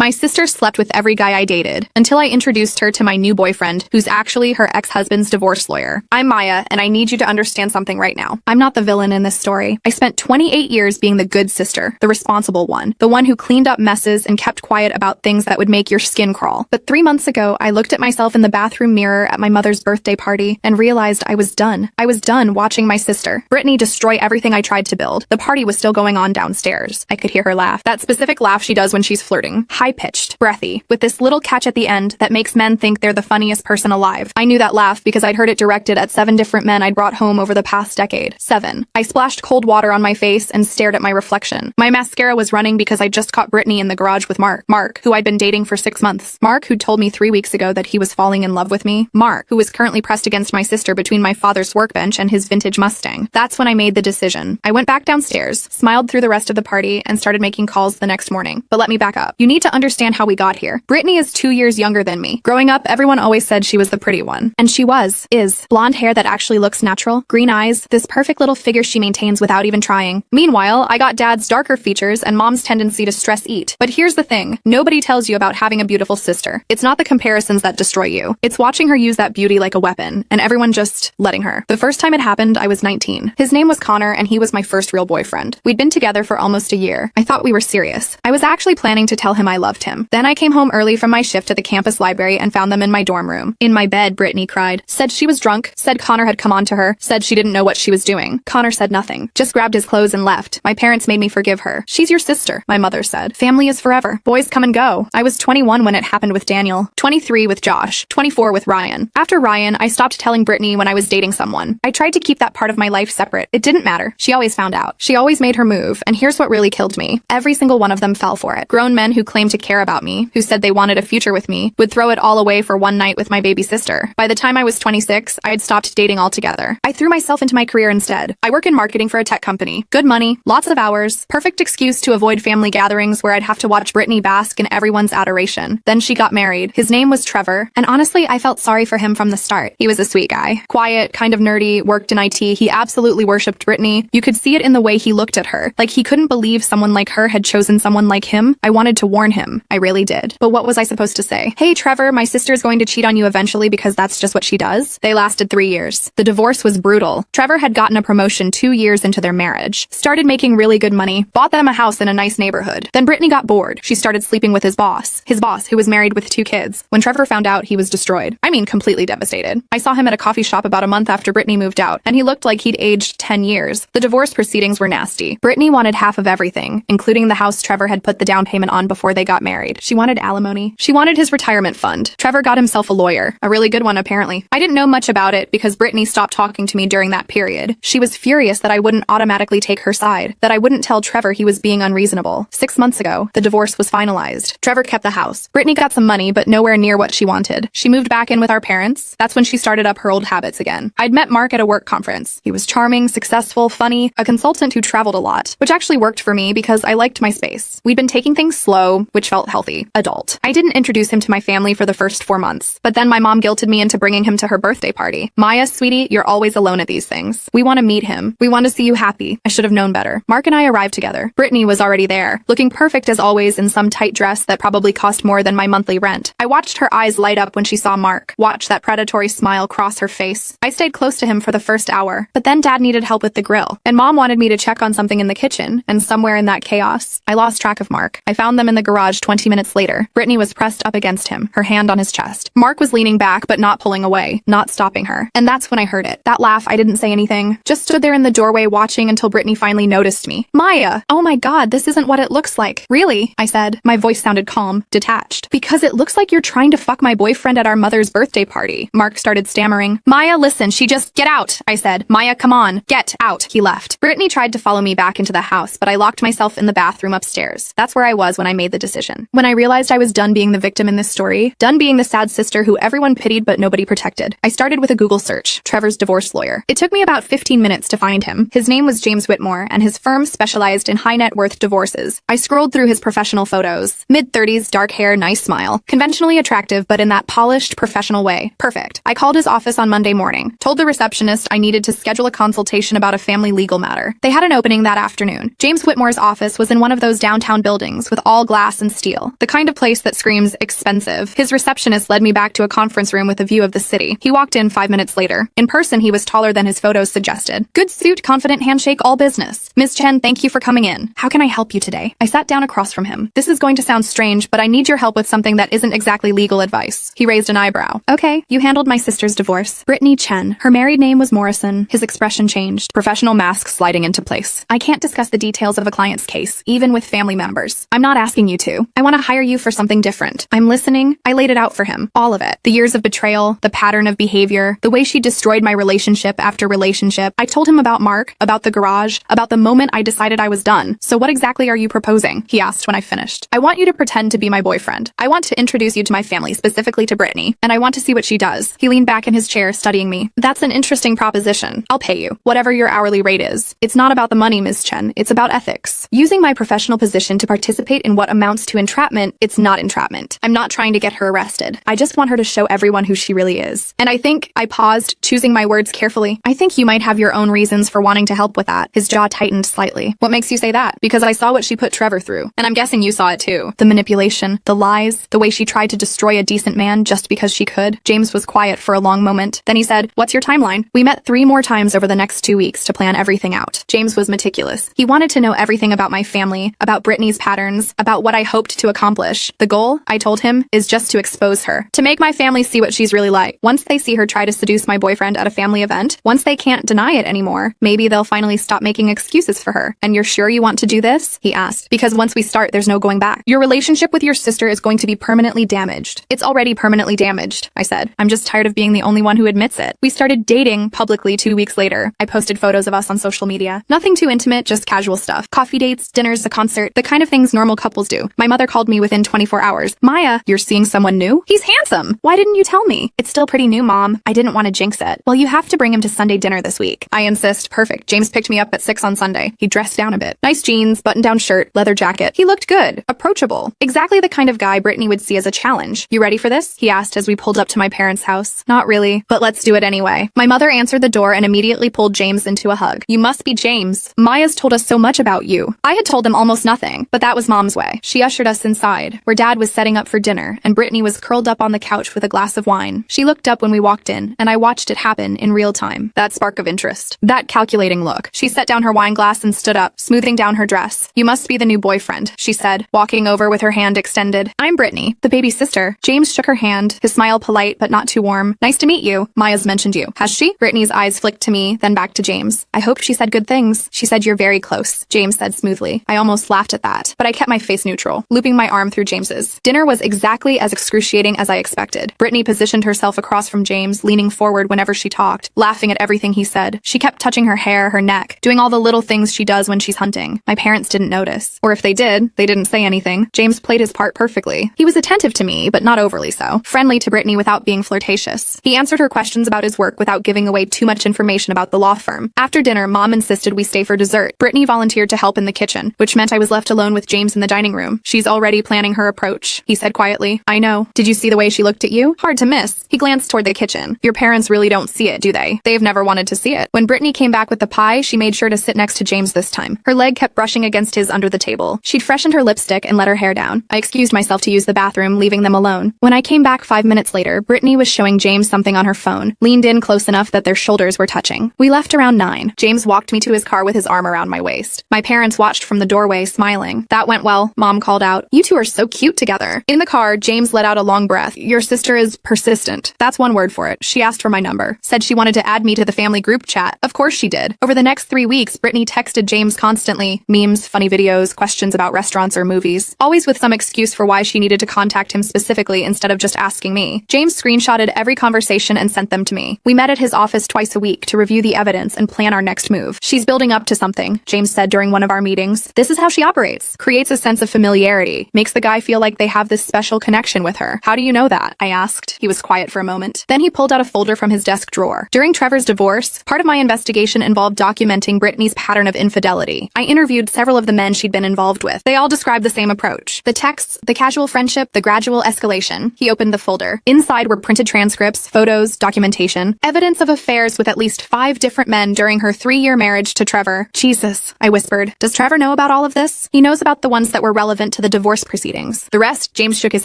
My sister slept with every guy I dated, until I introduced her to my new boyfriend, who's actually her ex-husband's divorce lawyer. I'm Maya, and I need you to understand something right now. I'm not the villain in this story. I spent 28 years being the good sister, the responsible one, the one who cleaned up messes and kept quiet about things that would make your skin crawl. But 3 months ago, I looked at myself in the bathroom mirror at my mother's birthday party and realized I was done. I was done watching my sister, Brittany, destroy everything I tried to build. The party was still going on downstairs. I could hear her laugh. That specific laugh she does when she's flirting. High-pitched, breathy, with this little catch at the end that makes men think they're the funniest person alive. I knew that laugh because I'd heard it directed at 7 different men I'd brought home over the past decade. 7. I splashed cold water on my face and stared at my reflection. My mascara was running because I just caught Brittany in the garage with Mark, who I'd been dating for 6 months. Mark, who told me 3 weeks ago that he was falling in love with me. Mark, who was currently pressed against my sister between my father's workbench and his vintage Mustang. That's when I made the decision. I went back downstairs, smiled through the rest of the party, and started making calls the next morning. But let me back up. You need to understand how we got here. Brittany is 2 years younger than me. Growing up, everyone always said she was the pretty one. And she is. Blonde hair that actually looks natural, green eyes, this perfect little figure she maintains without even trying. Meanwhile, I got dad's darker features and mom's tendency to stress eat. But here's the thing. Nobody tells you about having a beautiful sister. It's not the comparisons that destroy you. It's watching her use that beauty like a weapon, and everyone just letting her. The first time it happened, I was 19. His name was Connor, and he was my first real boyfriend. We'd been together for almost a year. I thought we were serious. I was actually planning to tell him I loved him. Then I came home early from my shift at the campus library and found them in my dorm room. In my bed, Brittany cried. Said she was drunk, said Connor had come on to her, said she didn't know what she was doing. Connor said nothing. Just grabbed his clothes and left. My parents made me forgive her. She's your sister, my mother said. Family is forever. Boys come and go. I was 21 when it happened with Daniel, 23 with Josh, 24 with Ryan. After Ryan, I stopped telling Brittany when I was dating someone. I tried to keep that part of my life separate. It didn't matter. She always found out. She always made her move, and here's what really killed me. Every single one of them fell for it. Grown men who claimed to care about me, who said they wanted a future with me, would throw it all away for one night with my baby sister. By the time I was 26, I had stopped dating altogether. I threw myself into my career instead. I work in marketing for a tech company. Good money, lots of hours, perfect excuse to avoid family gatherings where I'd have to watch Brittany bask in everyone's adoration. Then she got married. His name was Trevor, and honestly, I felt sorry for him from the start. He was a sweet guy. Quiet, kind of nerdy, worked in IT. He absolutely worshipped Brittany. You could see it in the way he looked at her. Like he couldn't believe someone like her had chosen someone like him. I wanted to warn him. I really did. But what was I supposed to say? Hey, Trevor, my sister's going to cheat on you eventually because that's just what she does. They lasted 3 years. The divorce was brutal. Trevor had gotten a promotion 2 years into their marriage, started making really good money, bought them a house in a nice neighborhood. Then Brittany got bored. She started sleeping with his boss, who was married with 2 kids. When Trevor found out, he was destroyed. I mean, completely devastated. I saw him at a coffee shop about a month after Brittany moved out, and he looked like he'd aged 10 years. The divorce proceedings were nasty. Brittany wanted half of everything, including the house Trevor had put the down payment on before they got married. She wanted alimony. She wanted his retirement fund. Trevor got himself a lawyer. A really good one, apparently. I didn't know much about it because Brittany stopped talking to me during that period. She was furious that I wouldn't automatically take her side, that I wouldn't tell Trevor he was being unreasonable. 6 months ago, the divorce was finalized. Trevor kept the house. Brittany got some money, but nowhere near what she wanted. She moved back in with our parents. That's when she started up her old habits again. I'd met Mark at a work conference. He was charming, successful, funny, a consultant who traveled a lot, which actually worked for me because I liked my space. We'd been taking things slow, which felt healthy. Adult. I didn't introduce him to my family for the first 4 months, but then my mom guilted me into bringing him to her birthday party. Maya, sweetie, you're always alone at these things. We want to meet him. We want to see you happy. I should have known better. Mark and I arrived together. Brittany was already there, looking perfect as always in some tight dress that probably cost more than my monthly rent. I watched her eyes light up when she saw Mark, watched that predatory smile cross her face. I stayed close to him for the first hour, but then Dad needed help with the grill, and Mom wanted me to check on something in the kitchen, and somewhere in that chaos, I lost track of Mark. I found them in the garage 20 minutes later. Brittany was pressed up against him, her hand on his chest. Mark was leaning back, but not pulling away, not stopping her. And that's when I heard it. That laugh, I didn't say anything, just stood there in the doorway watching until Brittany finally noticed me. Maya! Oh my god, this isn't what it looks like. Really? I said. My voice sounded calm, detached. Because it looks like you're trying to fuck my boyfriend at our mother's birthday party. Mark started stammering. Maya, listen, she just— Get out, I said. Maya, come on. Get out. He left. Brittany tried to follow me back into the house, but I locked myself in the bathroom upstairs. That's where I was when I made the decision. When I realized I was done being the victim in this story, done being the sad sister who everyone pitied but nobody protected, I started with a Google search. Trevor's divorce lawyer. It took me about 15 minutes to find him. His name was James Whitmore, and his firm specialized in high net worth divorces. I scrolled through his professional photos. Mid-30s, dark hair, nice smile. Conventionally attractive, but in that polished, professional way. Perfect. I called his office on Monday morning. Told the receptionist I needed to schedule a consultation about a family legal matter. They had an opening that afternoon. James Whitmore's office was in one of those downtown buildings with all glass and and steel. The kind of place that screams expensive. His receptionist led me back to a conference room with a view of the city. He walked in 5 minutes later. In person, he was taller than his photos suggested. Good suit, confident handshake, all business. Ms. Chen, thank you for coming in. How can I help you today? I sat down across from him. This is going to sound strange, but I need your help with something that isn't exactly legal advice. He raised an eyebrow. Okay, you handled my sister's divorce. Brittany Chen. Her married name was Morrison. His expression changed. Professional mask sliding into place. I can't discuss the details of a client's case, even with family members. I'm not asking you to. I want to hire you for something different. I'm listening. I laid it out for him. All of it. The years of betrayal, the pattern of behavior, the way she destroyed my relationship after relationship. I told him about Mark, about the garage, about the moment I decided I was done. So what exactly are you proposing? He asked when I finished. I want you to pretend to be my boyfriend. I want to introduce you to my family, specifically to Brittany, and I want to see what she does. He leaned back in his chair, studying me. That's an interesting proposition. I'll pay you, whatever your hourly rate is. It's not about the money, Ms. Chen. It's about ethics. Using my professional position to participate in what amounts to entrapment, it's not entrapment. I'm not trying to get her arrested. I just want her to show everyone who she really is. And I paused, choosing my words carefully. I think you might have your own reasons for wanting to help with that. His jaw tightened slightly. What makes you say that? Because I saw what she put Trevor through. And I'm guessing you saw it too. The manipulation, the lies, the way she tried to destroy a decent man just because she could. James was quiet for a long moment. Then he said, "What's your timeline?" We met 3 more times over the next 2 weeks to plan everything out. James was meticulous. He wanted to know everything about my family, about Brittany's patterns, about what I hoped to accomplish. The goal, I told him, is just to expose her. To make my family see what she's really like. Once they see her try to seduce my boyfriend at a family event, once they can't deny it anymore, maybe they'll finally stop making excuses for her. And you're sure you want to do this? He asked. Because once we start, there's no going back. Your relationship with your sister is going to be permanently damaged. It's already permanently damaged, I said. I'm just tired of being the only one who admits it. We started dating publicly 2 weeks later. I posted photos of us on social media. Nothing too intimate, just casual stuff. Coffee dates, dinners, a concert, the kind of things normal couples do. My mother called me within 24 hours. Maya, you're seeing someone new? He's handsome. Why didn't you tell me? It's still pretty new, Mom. I didn't want to jinx it. Well, you have to bring him to Sunday dinner this week. I insist. Perfect. James picked me up at 6 on Sunday. He dressed down a bit. Nice jeans, button-down shirt, leather jacket. He looked good. Approachable. Exactly the kind of guy Brittany would see as a challenge. You ready for this? He asked as we pulled up to my parents' house. Not really, but let's do it anyway. My mother answered the door and immediately pulled James into a hug. You must be James. Maya's told us so much about you. I had told them almost nothing, but that was Mom's way. She ushered us inside, where Dad was setting up for dinner, and Brittany was curled up on the couch with a glass of wine. She looked up when we walked in, and I watched it happen in real time. That spark of interest. That calculating look. She set down her wine glass and stood up, smoothing down her dress. You must be the new boyfriend, she said, walking over with her hand extended. I'm Brittany, the baby sister. James shook her hand, his smile polite but not too warm. Nice to meet you. Maya's mentioned you. Has she? Brittany's eyes flicked to me, then back to James. I hope she said good things. She said you're very close, James said smoothly. I almost laughed at that, but I kept my face neutral, looping my arm through James's. Dinner was exactly as excruciating as I expected. Brittany positioned herself across from James, leaning forward whenever she talked, laughing at everything he said. She kept touching her hair, her neck, doing all the little things she does when she's hunting. My parents didn't notice. Or if they did, they didn't say anything. James played his part perfectly. He was attentive to me, but not overly so. Friendly to Brittany without being flirtatious. He answered her questions about his work without giving away too much information about the law firm. After dinner, Mom insisted we stay for dessert. Brittany volunteered to help in the kitchen, which meant I was left alone with James in the dining room. She's already planning her approach, he said quietly. I know. Did you see the way she looked at you? Hard to miss. He glanced toward the kitchen. Your parents really don't see it, do they? They've never wanted to see it. When Brittany came back with the pie, she made sure to sit next to James this time. Her leg kept brushing against his under the table. She'd freshened her lipstick and let her hair down. I excused myself to use the bathroom, leaving them alone. When I came back 5 minutes later, Brittany was showing James something on her phone, leaned in close enough that their shoulders were touching. We left around 9. James walked me to his car with his arm around my waist. My parents watched from the doorway, smiling. That went well, Mom called out. You two are so cute together. In the car, James let out a long breath. Your sister is persistent. That's one word for it. She asked for my number. Said she wanted to add me to the family group chat. Of course she did. Over the next 3 weeks, Brittany texted James constantly. Memes, funny videos, questions about restaurants or movies. Always with some excuse for why she needed to contact him specifically instead of just asking me. James screenshotted every conversation and sent them to me. We met at his office twice a week to review the evidence and plan our next move. She's building up to something, James said during one of our meetings. This is how she operates. Creates a sense of familiarity. Makes the guy feel like they have this special connection with her. How do you know that? I asked. He was quiet for a moment. Then he pulled out a folder from his desk drawer. During Trevor's divorce, part of my investigation involved documenting Brittany's pattern of infidelity. I interviewed several of the men she'd been involved with. They all described the same approach. The texts, the casual friendship, the gradual escalation. He opened the folder. Inside were printed transcripts, photos, documentation, evidence of affairs with at least 5 different men during her 3-year marriage to Trevor. Jesus, I whispered. Does Trevor know about all of this? He knows about the ones that were relevant to to the divorce proceedings. The rest, James shook his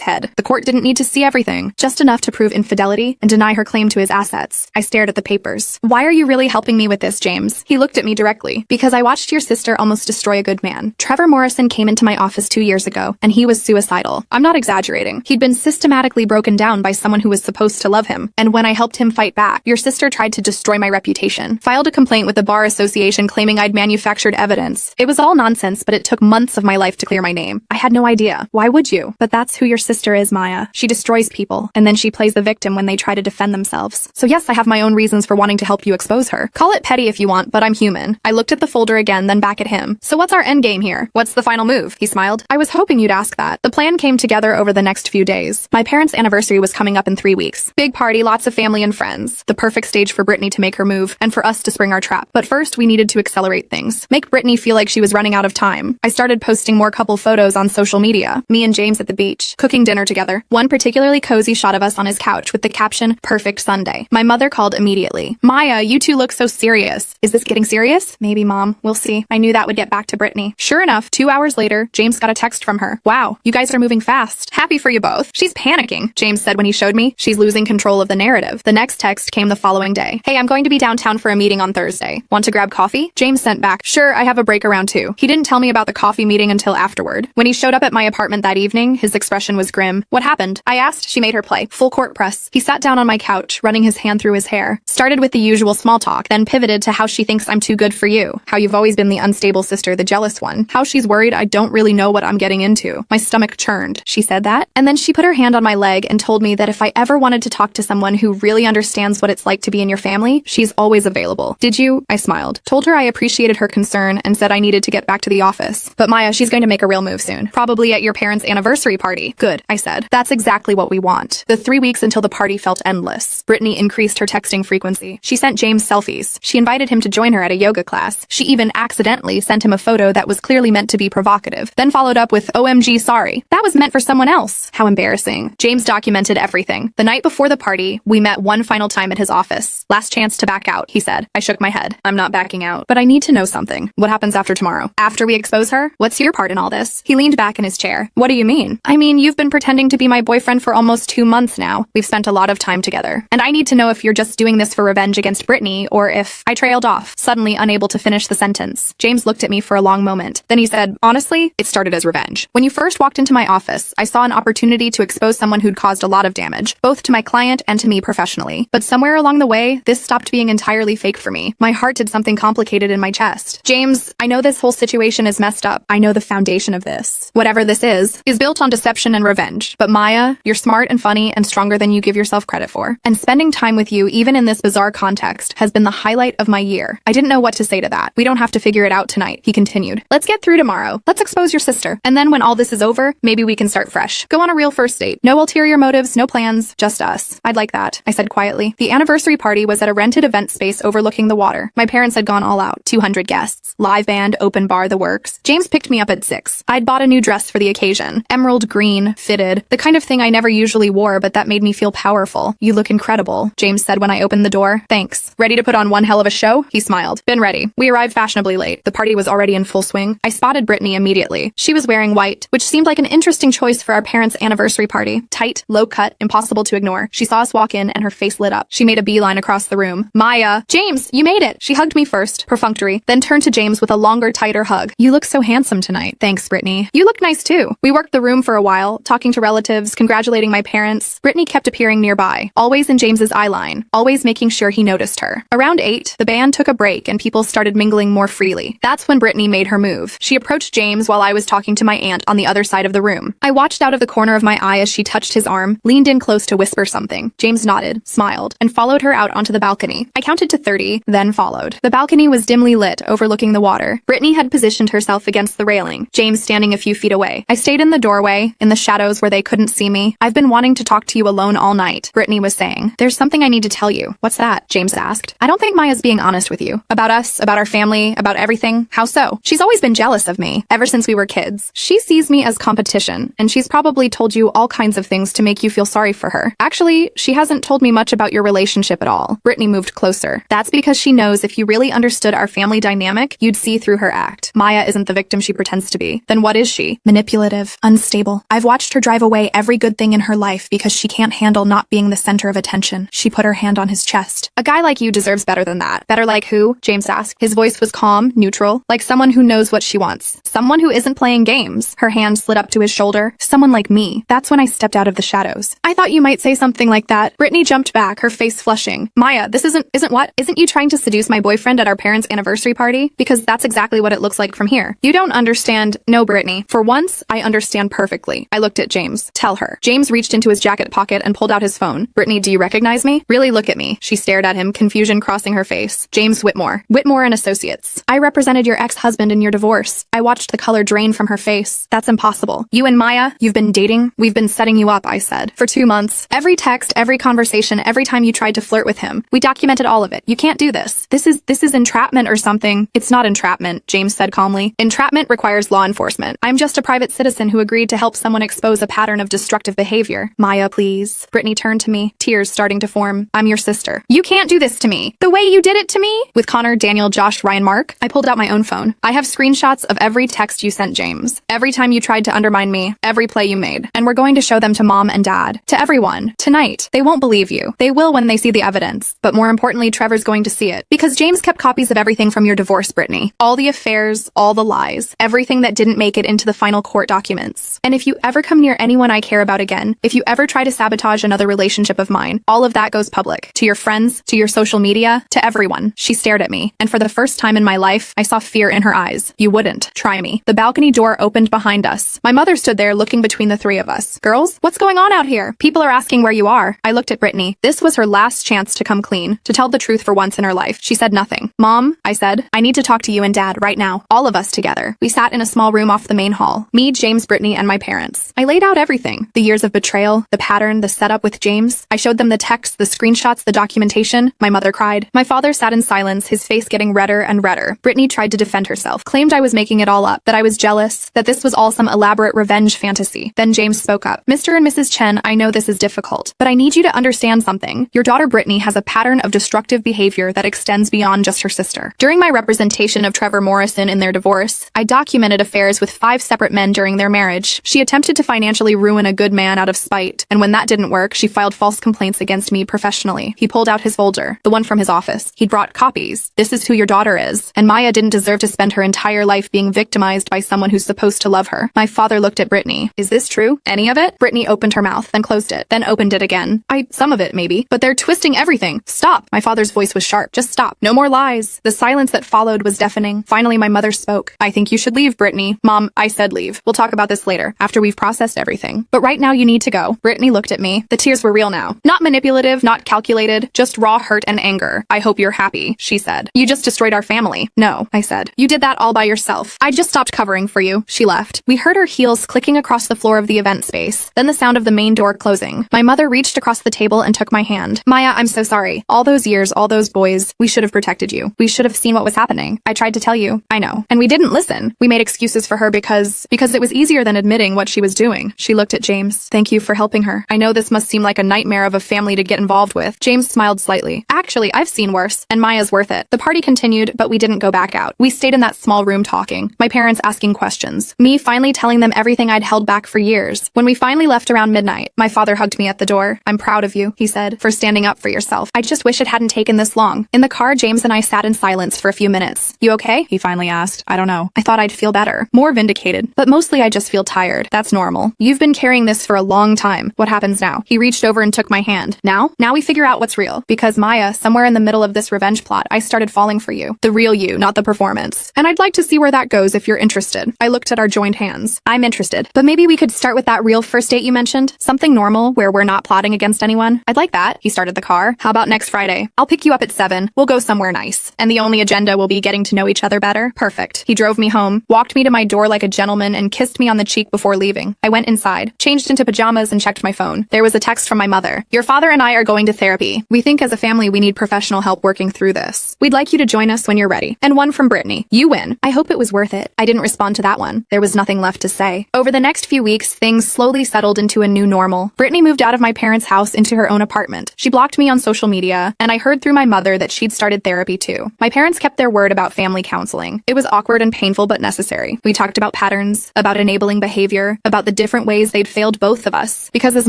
head. The court didn't need to see everything, just enough to prove infidelity and deny her claim to his assets. I stared at the papers. Why are you really helping me with this, James? He looked at me directly. Because I watched your sister almost destroy a good man. Trevor Morrison came into my office 2 years ago, and he was suicidal. I'm not exaggerating. He'd been systematically broken down by someone who was supposed to love him, and when I helped him fight back, your sister tried to destroy my reputation. Filed a complaint with the Bar Association claiming I'd manufactured evidence. It was all nonsense, but it took months of my life to clear my name. I had no idea. Why would you? But that's who your sister is, Maya. She destroys people, and then she plays the victim when they try to defend themselves. So yes, I have my own reasons for wanting to help you expose her. Call it petty if you want, but I'm human. I looked at the folder again, then back at him. So what's our endgame here? What's the final move? He smiled. I was hoping you'd ask that. The plan came together over the next few days. My parents' anniversary was coming up in 3 weeks. Big party, lots of family and friends. The perfect stage for Brittany to make her move, and for us to spring our trap. But first, we needed to accelerate things. Make Brittany feel like she was running out of time. I started posting more couple photos on social media. Me and James at the beach, cooking dinner together. One particularly cozy shot of us on his couch with the caption, "Perfect Sunday." My mother called immediately. Maya, you two look so serious. Is this getting serious? Maybe, Mom. We'll see. I knew that would get back to Brittany. Sure enough, 2 hours later, James got a text from her. Wow, you guys are moving fast. Happy for you both. She's panicking, James said when he showed me. She's losing control of the narrative. The next text came the following day. Hey, I'm going to be downtown for a meeting on Thursday. Want to grab coffee? James sent back, sure, I have a break around 2. He didn't tell me about the coffee meeting until afterward. When he showed up at my apartment that evening, his expression was grim. What happened? I asked. She made her play. Full court press. He sat down on my couch, running his hand through his hair. Started with the usual small talk, then pivoted to how she thinks I'm too good for you. How you've always been the unstable sister, the jealous one. How she's worried I don't really know what I'm getting into. My stomach churned. She said that, and then she put her hand on my leg and told me that if I ever wanted to talk to someone who really understands what it's like to be in your family, she's always available. Did you? I smiled. Told her I appreciated her concern and said I needed to get back to the office. But Maya, she's going to make a real move soon. Probably at your parents' anniversary party. Good, I said. That's exactly what we want. The 3 weeks until the party felt endless. Brittany increased her texting frequency. She sent James selfies. She invited him to join her at a yoga class. She even accidentally sent him a photo that was clearly meant to be provocative. Then followed up with, OMG, sorry. That was meant for someone else. How embarrassing. James documented everything. The night before the party, we met one final time at his office. Last chance to back out, he said. I shook my head. I'm not backing out. But I need to know something. What happens after tomorrow? After we expose her? What's your part in all this? He leaned back in his chair. What do you mean? I mean, you've been pretending to be my boyfriend for almost 2 months now. We've spent a lot of time together. And I need to know if you're just doing this for revenge against Brittany, or if I trailed off, suddenly unable to finish the sentence. James looked at me for a long moment. Then he said, honestly, it started as revenge. When you first walked into my office, I saw an opportunity to expose someone who'd caused a lot of damage, both to my client and to me professionally. But somewhere along the way, this stopped being entirely fake for me. My heart did something complicated in my chest. James, I know this whole situation is messed up. I know the foundation of this, whatever this is built on deception and revenge. But Maya, you're smart and funny and stronger than you give yourself credit for. And spending time with you, even in this bizarre context, has been the highlight of my year. I didn't know what to say to that. We don't have to figure it out tonight, he continued. Let's get through tomorrow. Let's expose your sister. And then when all this is over, maybe we can start fresh. Go on a real first date. No ulterior motives, no plans, just us. I'd like that, I said quietly. The anniversary party was at a rented event space overlooking the water. My parents had gone all out. 200 guests. Live band, open bar, the works. James picked me up at 6. I'd bought a new dress for the occasion. Emerald green, fitted. The kind of thing I never usually wore, but that made me feel powerful. You look incredible, James said when I opened the door. Thanks. Ready to put on one hell of a show? He smiled. Been ready. We arrived fashionably late. The party was already in full swing. I spotted Brittany immediately. She was wearing white, which seemed like an interesting choice for our parents' anniversary party. Tight, low cut, impossible to ignore. She saw us walk in and her face lit up. She made a beeline across the room. Maya! James, you made it! She hugged me first, perfunctory, then turned to James with a longer, tighter hug. You look so handsome tonight. Thanks, Brittany. You look nice too. We worked the room for a while, talking to relatives, congratulating my parents. Brittany kept appearing nearby, always in James's eye line, always making sure he noticed her. Around 8, the band took a break and people started mingling more freely. That's when Brittany made her move. She approached James while I was talking to my aunt on the other side of the room. I watched out of the corner of my eye as she touched his arm, leaned in close to whisper something. James nodded, smiled, and followed her out onto the balcony. I counted to 30, then followed. The balcony was dimly lit, overlooking the water. Brittany had positioned herself against the railing, James standing a few feet away. I stayed in the doorway, in the shadows where they couldn't see me. I've been wanting to talk to you alone all night, Brittany was saying. There's something I need to tell you. What's that? James asked. I don't think Maya's being honest with you. About us, about our family, about everything. How so? She's always been jealous of me, ever since we were kids. She sees me as competition, and she's probably told you all kinds of things to make you feel sorry for her. Actually, she hasn't told me much about your relationship at all. Brittany moved closer. That's because she knows if you really understood our family dynamic, you'd see through her act. Maya isn't the victim she pretends to be. Then what is she? she? Manipulative, unstable. I've watched her drive away every good thing in her life because she can't handle not being the center of attention. She put her hand on his chest. A guy like you deserves better than that. Better like who? James asked. His voice was calm, neutral, like someone who knows what she wants. Someone who isn't playing games. Her hand slid up to his shoulder. Someone like me. That's when I stepped out of the shadows. I thought you might say something like that. Brittany jumped back, her face flushing. Maya, this isn't what? Isn't you trying to seduce my boyfriend at our parents' anniversary party? Because that's exactly what it looks like from here. You don't understand. No, Brittany. For once, I understand perfectly. I looked at James. Tell her. James reached into his jacket pocket and pulled out his phone. Brittany, do you recognize me? Really look at me. She stared at him, confusion crossing her face. James Whitmore. Whitmore and Associates. I represented your ex-husband in your divorce. I watched the color drain from her face. That's impossible. You and Maya, you've been dating? We've been setting you up, I said. For 2 months. Every text, every conversation, every time you tried to flirt with him. We documented all of it. You can't do this. This is entrapment or something. It's not entrapment, James said calmly. Entrapment requires law enforcement. I'm just a private citizen who agreed to help someone expose a pattern of destructive behavior. Maya, please. Brittany turned to me, tears starting to form. I'm your sister. You can't do this to me. The way you did it to me? With Connor, Daniel, Josh, Ryan, Mark? I pulled out my own phone. I have screenshots of every text you sent James. Every time you tried to undermine me. Every play you made. And we're going to show them to Mom and Dad. To everyone. Tonight. They won't believe you. They will when they see the evidence. But more importantly, Trevor's going to see it. Because James kept copies of everything from your divorce, Brittany. All the affairs, all the lies. Everything that didn't make it into the final court documents. And if you ever come near anyone I care about again, if you ever try to sabotage another relationship of mine, all of that goes public. To your friends, to your social media, to everyone. She stared at me. And for the first time in my life, I saw fear in her eyes. You wouldn't. Try me. The balcony door opened behind us. My mother stood there looking between the three of us. Girls, what's going on out here? People are asking where you are. I looked at Brittany. This was her last chance to come clean, to tell the truth for once in her life. She said nothing. Mom, I said, I need to talk to you and Dad right now. All of us together. We sat in a small room off the main hall. Me, James, Brittany, and my parents. I laid out everything. The years of betrayal, the pattern, the setup with James. I showed them the texts, the screenshots, the documentation. My mother cried. My father sat in silence, his face getting redder and redder. Brittany tried to defend herself, claimed I was making it all up, that I was jealous, that this was all some elaborate revenge fantasy. Then James spoke up. Mr. and Mrs. Chen, I know this is difficult, but I need you to understand something. Your daughter Brittany has a pattern of destructive behavior that extends beyond just her sister. During my representation of Trevor Morrison in their divorce, I documented affairs with 5 separate men during their marriage. She attempted to financially ruin a good man out of spite, and when that didn't work, she filed false complaints against me professionally. He pulled out his folder, the one from his office. He'd brought copies. This is who your daughter is, and Maya didn't deserve to spend her entire life being victimized by someone who's supposed to love her. My father looked at Brittany. Is this true? Any of it? Brittany opened her mouth, then closed it, then opened it again. Some of it, maybe. But they're twisting everything. Stop. My father's voice was sharp. Just stop. No more lies. The silence that followed was deafening. Finally, my mother spoke. I think you should leave, Brittany. Mom, I said leave. We'll talk about this later, after we've processed everything. But right now you need to go. Brittany looked at me. The tears were real now. Not manipulative, not calculated, just raw hurt and anger. I hope you're happy, she said. You just destroyed our family. No, I said. You did that all by yourself. I just stopped covering for you. She left. We heard her heels clicking across the floor of the event space, then the sound of the main door closing. My mother reached across the table and took my hand. Maya, I'm so sorry. All those years, all those boys, we should have protected you. We should have seen what was happening. I tried to tell you. I know. And we didn't listen. We made excuses for her because it was easier than admitting what she was doing. She looked at James. Thank you for helping her. I know this must seem like a nightmare of a family to get involved with. James smiled slightly. Actually, I've seen worse, and Maya's worth it. The party continued, but we didn't go back out. We stayed in that small room talking. My parents asking questions. Me finally telling them everything I'd held back for years. When we finally left around midnight, my father hugged me at the door. I'm proud of you, he said, for standing up for yourself. I just wish it hadn't taken this long. In the car, James and I sat in silence for a few minutes. You okay? He finally asked. I don't know. I thought I'd feel better. More vindicated. But mostly I just feel tired. That's normal. You've been carrying this for a long time. What happens now? He reached over and took my hand. Now we figure out what's real. Because Maya, somewhere in the middle of this revenge plot, I started falling for you. The real you, not the performance. And I'd like to see where that goes if you're interested. I looked at our joined hands. I'm interested. But maybe we could start with that real first date you mentioned. Something normal where we're not plotting against anyone. I'd like that. He started the car. How about next Friday? I'll pick you up at 7. We'll go somewhere nice. And the only agenda will be getting to know each other better. Perfect. He drove me home, walked me to my door like a gentleman, and kissed me on the cheek before leaving. I went inside, changed into pajamas, and checked my phone. There was a text from my mother. Your father and I are going to therapy. We think as a family we need professional help working through this. We'd like you to join us when you're ready. And one from Brittany. You win. I hope it was worth it. I didn't respond to that one. There was nothing left to say. Over the next few weeks, things slowly settled into a new normal. Brittany moved out of my parents' house into her own apartment. She blocked me on social media, and I heard through my mother that she'd started therapy too. My parents kept their word about family counseling. It was awkward and painful but necessary. We talked about patterns patterns, about enabling behavior, about the different ways they'd failed both of us. Because as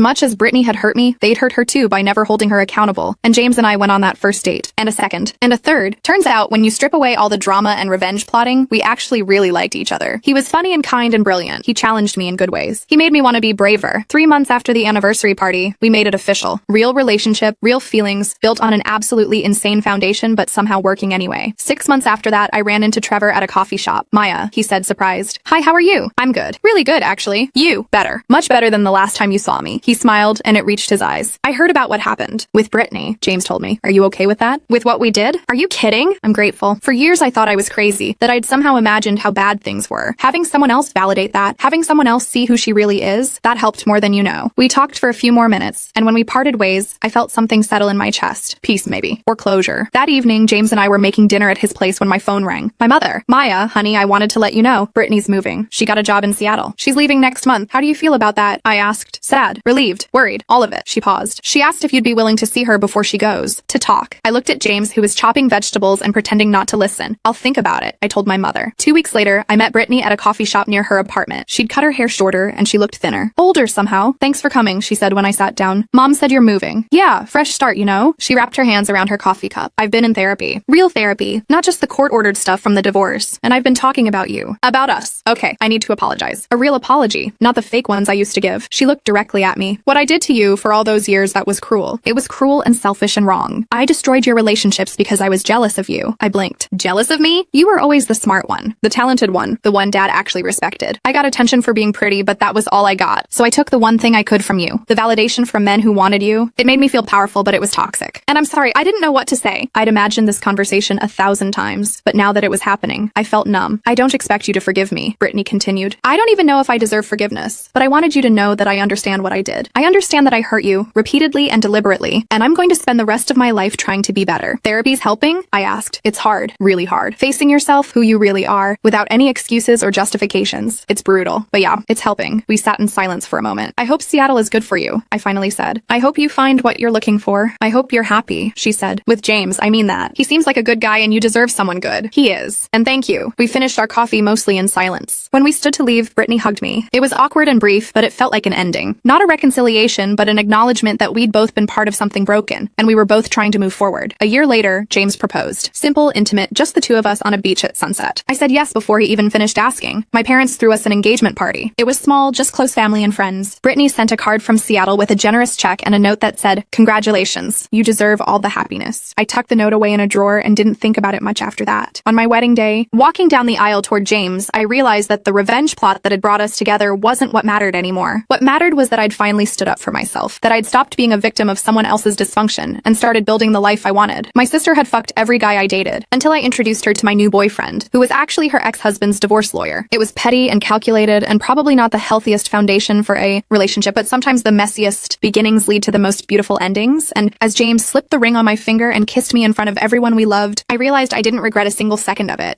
much as Brittany had hurt me, they'd hurt her too by never holding her accountable. And James and I went on that first date. And a second. And a third. Turns out, when you strip away all the drama and revenge plotting, we actually really liked each other. He was funny and kind and brilliant. He challenged me in good ways. He made me want to be braver. 3 months after the anniversary party, we made it official. Real relationship, real feelings, built on an absolutely insane foundation, but somehow working anyway. 6 months after that, I ran into Trevor at a coffee shop. Maya, he said, surprised. Hi, how are you? I'm good. Really good, actually. You, better. Much better than the last time you saw me. He smiled, and it reached his eyes. I heard about what happened. With Brittany, James told me. Are you okay with that? With what we did? Are you kidding? I'm grateful. For years, I thought I was crazy, that I'd somehow imagined how bad things were. Having someone else validate that, having someone else see who she really is, that helped more than you know. We talked for a few more minutes, and when we parted ways, I felt something settle in my chest. Peace, maybe. Or closure. That evening, James and I were making dinner at his place when my phone rang. My mother. Maya, honey, I wanted to let you know. Brittany's moving. She got a job in Seattle. She's leaving next month. How do you feel about that? I asked. Sad. Relieved. Worried. All of it. She paused. She asked if you'd be willing to see her before she goes. To talk. I looked at James, who was chopping vegetables and pretending not to listen. I'll think about it, I told my mother. 2 weeks later, I met Brittany at a coffee shop near her apartment. She'd cut her hair shorter, and she looked thinner. Older somehow. Thanks for coming, she said when I sat down. Mom said you're moving. Yeah, fresh start, you know? She wrapped her hands around her coffee cup. I've been in therapy. Real therapy. Not just the court-ordered stuff from the divorce. And I've been talking about you. About us. Okay, I need to apologize. A real apology. Not the fake ones I used to give. She looked directly at me. What I did to you for all those years, that was cruel. It was cruel and selfish and wrong. I destroyed your relationships because I was jealous of you. I blinked. Jealous of me? You were always the smart one. The talented one. The one Dad actually respected. I got attention for being pretty, but that was all I got. So I took the one thing I could from you. The validation from men who wanted you. It made me feel powerful, but it was toxic. And I'm sorry, I didn't know what to say. I'd imagined this conversation 1,000 times, but now that it was happening, I felt numb. I don't expect you to forgive me, Brittany continued. I don't even know if I deserve forgiveness, but I wanted you to know that I understand what I did. I understand that I hurt you, repeatedly and deliberately, and I'm going to spend the rest of my life trying to be better. Therapy's helping? I asked. It's hard. Really hard. Facing yourself, who you really are, without any excuses or justifications. It's brutal. But yeah, it's helping. We sat in silence for a moment. I hope Seattle is good for you, I finally said. I hope you find what you're looking for. I hope you're happy, she said. With James, I mean that. He seems like a good guy and you deserve someone good. He is. And thank you. We finished our coffee mostly in silence. When we stood to leave, Brittany hugged me. It was awkward and brief, but it felt like an ending. Not a reconciliation, but an acknowledgement that we'd both been part of something broken, and we were both trying to move forward. A year later, James proposed. Simple, intimate, just the two of us on a beach at sunset. I said yes before he even finished asking. My parents threw us an engagement party. It was small, just close family and friends. Brittany sent a card from Seattle with a generous check and a note that said, "Congratulations. You deserve all the happiness." I tucked the note away in a drawer and didn't think about it much after that. On my wedding day, walking down the aisle toward James, I realized that the revenge plot that had brought us together wasn't what mattered anymore. What mattered was that I'd finally stood up for myself, that I'd stopped being a victim of someone else's dysfunction and started building the life I wanted. My sister had fucked every guy I dated, until I introduced her to my new boyfriend, who was actually her ex-husband's divorce lawyer. It was petty and calculated and probably not the healthiest foundation for a relationship, but sometimes the messiest beginnings lead to the most beautiful endings. And as James slipped the ring on my finger and kissed me in front of everyone we loved, I realized I didn't regret a single second of it.